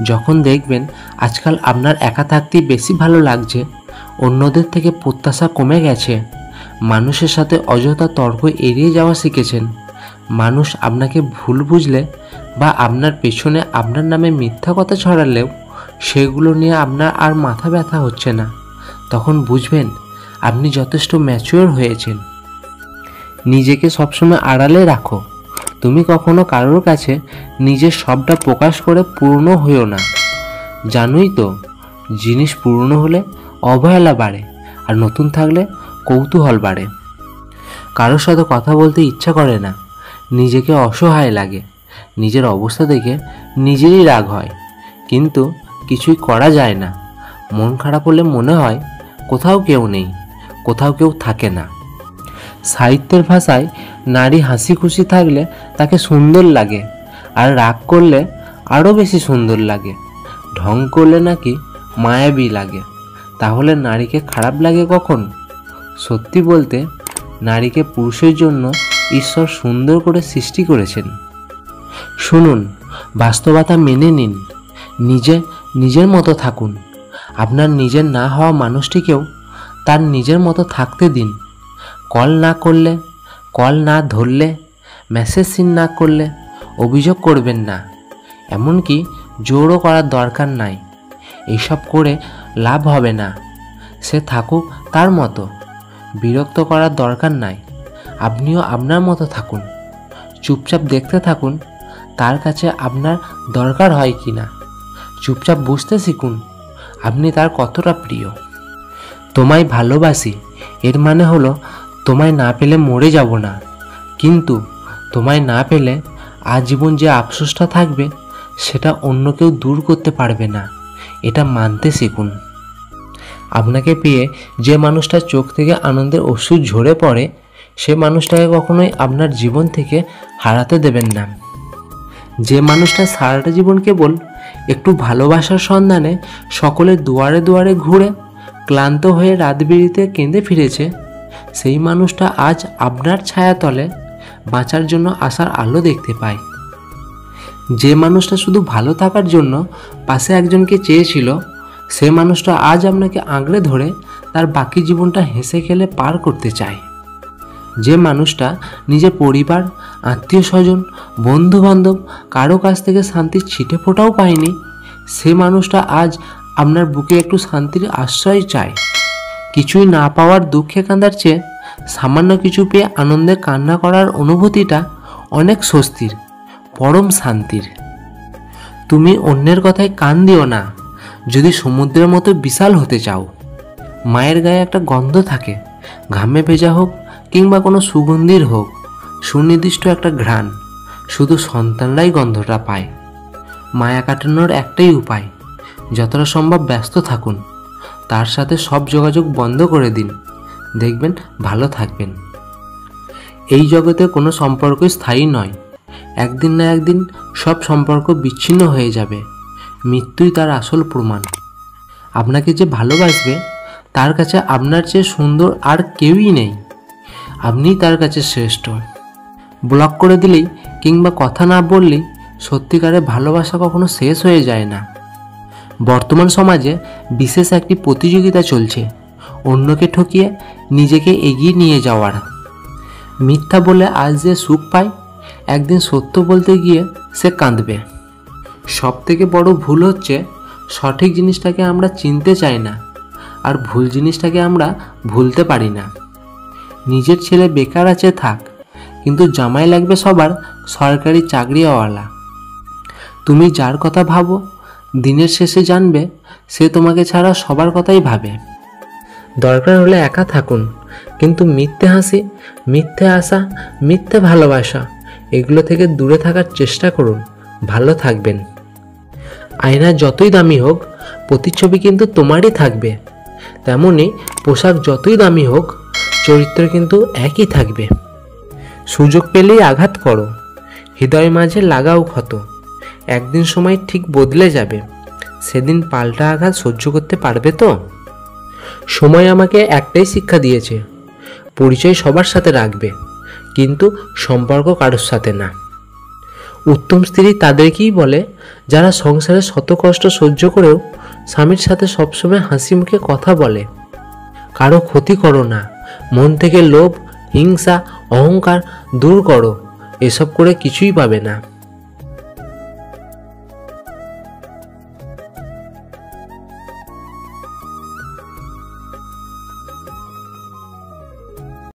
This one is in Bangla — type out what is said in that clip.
যখন দেখবেন আজকাল আপনার একা থাকতেই বেশি ভালো লাগছে, অন্যদের থেকে প্রত্যাশা কমে গেছে, মানুষের সাথে অযথা তর্ক এড়িয়ে যাওয়া শিখেছেন, মানুষ আপনাকে ভুল বুঝলে বা আপনার পেছনে আপনার নামে মিথ্যা কথা ছড়ালেও সেগুলো নিয়ে আপনার আর মাথা ব্যথা হচ্ছে না, তখন বুঝবেন আপনি যথেষ্ট ম্যাচিওর হয়েছেন। নিজেকে সবসময় আড়ালে রাখো। তুমি কখনো কারোর কাছে নিজের সবটা প্রকাশ করে পূর্ণ হইও না। জানোই তো, জিনিস পুরনো হলে অবহেলা বাড়ে, আর নতুন থাকলে কৌতূহল বাড়ে। কারোর সাথে কথা বলতে ইচ্ছা করে না, নিজেকে অসহায় লাগে, নিজের অবস্থা দেখে নিজেরই রাগ হয়, কিন্তু কিছুই করা যায় না। মন খারাপ হলে মনে হয় কোথাও কেউ নেই, কোথাও কেউ থাকে না। সাহিত্যের ভাষায় নারী হাসি খুশি থাকলে তাকে সুন্দর লাগে, আর রাগ করলে আরও বেশি সুন্দর লাগে, ঢং করলে নাকি মায়াবী লাগে। তাহলে নারীকে খারাপ লাগে কখন? সত্যি বলতে, নারীকে পুরুষের জন্য ঈশ্বর সুন্দর করে সৃষ্টি করেছেন। শুনুন, বাস্তবতা মেনে নিন, নিজের মতো থাকুন। আপনার নিজের না হওয়া মানুষটিকেও তার নিজের মতো থাকতে দিন। কল না করলে, কল না ধরলে, মেসেজ সিন না করলে অভিযোগ করবেন না। এমনকি জোরও করার দরকার নাই, এইসব করে লাভ হবে না। সে থাকুক তার মতো, বিরক্ত করার দরকার নাই। আপনিও আপনার মতো থাকুন, চুপচাপ দেখতে থাকুন তার কাছে আপনার দরকার হয় কি না। চুপচাপ বুঝতে শিখুন আপনি তার কতটা প্রিয়। তোমায় ভালোবাসি এর মানে হলো তোমায় না পেলে মরে যাব না, কিন্তু তোমায় না পেলে আজীবন যে আফসোসটা থাকবে সেটা অন্য কেউ দূর করতে পারবে না, এটা মানতে শিখুন। আপনাকে পেয়ে যে মানুষটার চোখ থেকে আনন্দের অশ্রু ঝরে পড়ে, সে মানুষটাকে কখনোই আপনার জীবন থেকে হারাতে দেবেন না। যে মানুষটা সারাটা জীবন কেবল একটু ভালোবাসার সন্ধানে সকলের দুয়ারে দুয়ারে ঘুরে ক্লান্ত হয়ে রাতবিরেতে কেঁদে ফিরেছে, সেই মানুষটা আজ আপনার ছায়াতলে বাঁচার জন্য আসার আলো দেখতে পায়। যে মানুষটা শুধু ভালো থাকার জন্য পাশে একজনকে চেয়েছিল, সে মানুষটা আজ আপনাকে আঁকড়ে ধরে তার বাকি জীবনটা হেসে খেলে পার করতে চায়। যে মানুষটা নিজের পরিবার, আত্মীয় স্বজন, বন্ধু বান্ধব কারো কাছ থেকে শান্তির ছিটে ফোঁটাও পায়নি, সে মানুষটা আজ আপনার বুকে একটু শান্তির আশ্রয় চায়। কিছুই না পাওয়ার দুঃখে কাঁদার চেয়ে সামান্য কিছু পেয়ে আনন্দে কান্না করার অনুভূতিটা অনেক স্বস্তির, পরম শান্তির। তুমি অন্যের কথায় কান দিও না যদি সমুদ্রের মতো বিশাল হতে চাও। মায়ের গায়ে একটা গন্ধ থাকে, ঘামে ভেজা হোক কিংবা কোনো সুগন্ধির হোক, সুনির্দিষ্ট একটা ঘ্রাণ, শুধু সন্তানরাই গন্ধটা পায়। মায়া কাটানোর একটাই উপায়, যতটা সম্ভব ব্যস্ত থাকুন, তার সাথে সব যোগাযোগ বন্ধ করে দিন, দেখবেন ভালো থাকবেন। এই জগতে কোনো সম্পর্কই স্থায়ী নয়, একদিন না একদিন সব সম্পর্ক বিচ্ছিন্ন হয়ে যাবে, মৃত্যুই তার আসল প্রমাণ। আপনাকে যে ভালোবাসবে তার কাছে আপনার চেয়ে সুন্দর আর কেউই নেই, আপনিই তার কাছে শ্রেষ্ঠ। ব্লক করে দিলেই কিংবা কথা না বললেই সত্যিকারের ভালোবাসা কখনো শেষ হয়ে যায় না। বর্তমান সমাজে বিশেষ একটি প্রতিযোগিতা চলছে, অন্যকে ঠকিয়ে নিজেকে এগিয়ে নিয়ে যাওয়ার। মিথ্যা বলে আজ যে সুখ পায়, একদিন সত্য বলতে গিয়ে সে কাঁদবে। সব থেকে বড় ভুল হচ্ছে সঠিক জিনিসটাকে আমরা চিনতে চাই না, আর ভুল জিনিসটাকে আমরা ভুলতে পারি না। নিজের ছেলে বেকার আছে থাক, কিন্তু জামাই লাগবে সবার সরকারি চাকরিওয়ালা। তুমি যার কথা ভাবো, দিনের শেষে জানবে সে তোমাকে ছাড়া সবার কথাই ভাবে। দরকার হলে একা থাকুন, কিন্তু মিথ্যে হাসি, মিথ্যে আশা, মিথ্যে ভালোবাসা এগুলো থেকে দূরে থাকার চেষ্টা করুন, ভালো থাকবেন। আয়না যতই দামি হোক, প্রতিচ্ছবি কিন্তু তোমারই থাকবে। তেমনি পোশাক যতই দামি হোক, চরিত্র কিন্তু একই থাকবে। সুযোগ পেলেই আঘাত করো, হৃদয় মাঝে লাগাও ক্ষত। একদিন সময় ঠিক বদলে যাবে, সেদিন পাল্টা আঘাত সহ্য করতে পারবে তো? সময় আমাকে একটাই শিক্ষা দিয়েছে, পরিচয় সবার সাথে রাখবে, কিন্তু সম্পর্ক কারোর সাথে না। উত্তম স্ত্রী তাদেরকেই বলে যারা সংসারে শত কষ্ট সহ্য করেও স্বামীর সাথে সবসময় হাসি মুখে কথা বলে। কারো ক্ষতি করো না, মন থেকে লোভ, হিংসা, অহংকার দূর করো, এসব করে কিছুই পাবে না।